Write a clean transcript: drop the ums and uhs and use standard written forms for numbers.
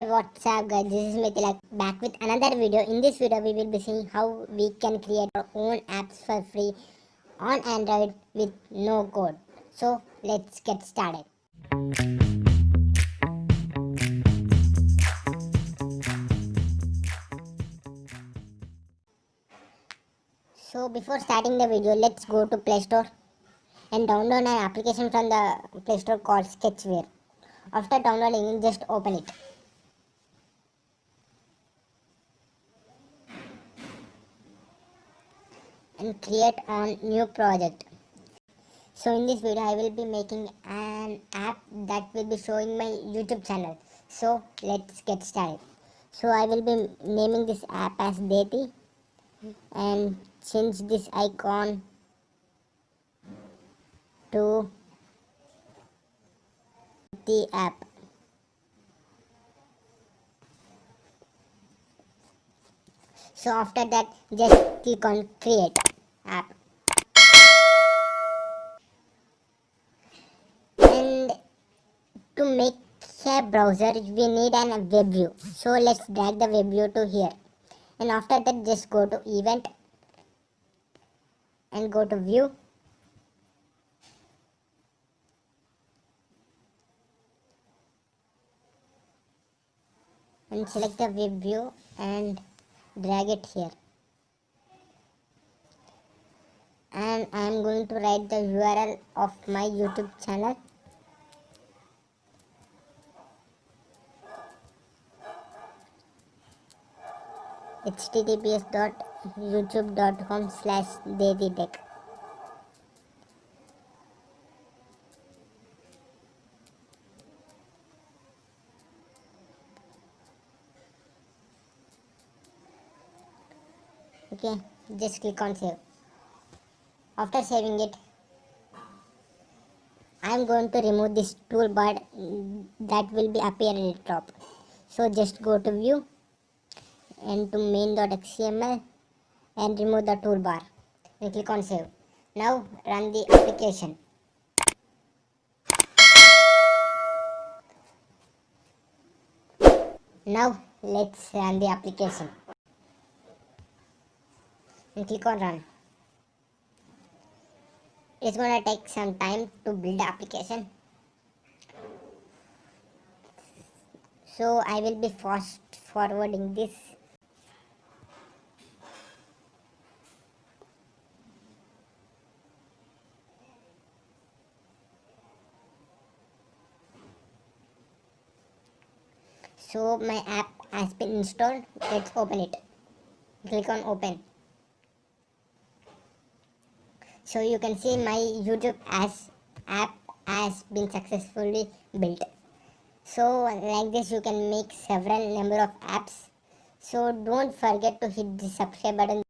What's up guys, this is Mithilak back with another video. In this video we will be seeing how we can create our own apps for free on Android with no code. So let's get started. So before starting the video, let's go to Play Store and download an application from the Play Store called Sketchware. After downloading, just open it. And create on new project. So in this video I will be making an app that will be showing my YouTube channel. So let's get started. So I will be naming this app as Deti and change this icon to the app. So after that just click on create app. And to make a browser we need an web view. So let's drag the web view to here. And after that just go to event and go to view and select the web view and drag it here. And I am going to write the URL of my YouTube channel. https://youtube.com/detitech. Okay, just click on save. After saving it, I am going to remove this toolbar that will be appear at the top. So just go to view and to main.html and remove the toolbar and click on save. Now run the application. Now let's run the application and click on run. It's gonna take some time to build the application. So I will be fast forwarding this. So my app has been installed. Let's open it. Click on open. So you can see my YouTube app has been successfully built. So like this you can make several number of apps. So don't forget to hit the subscribe button.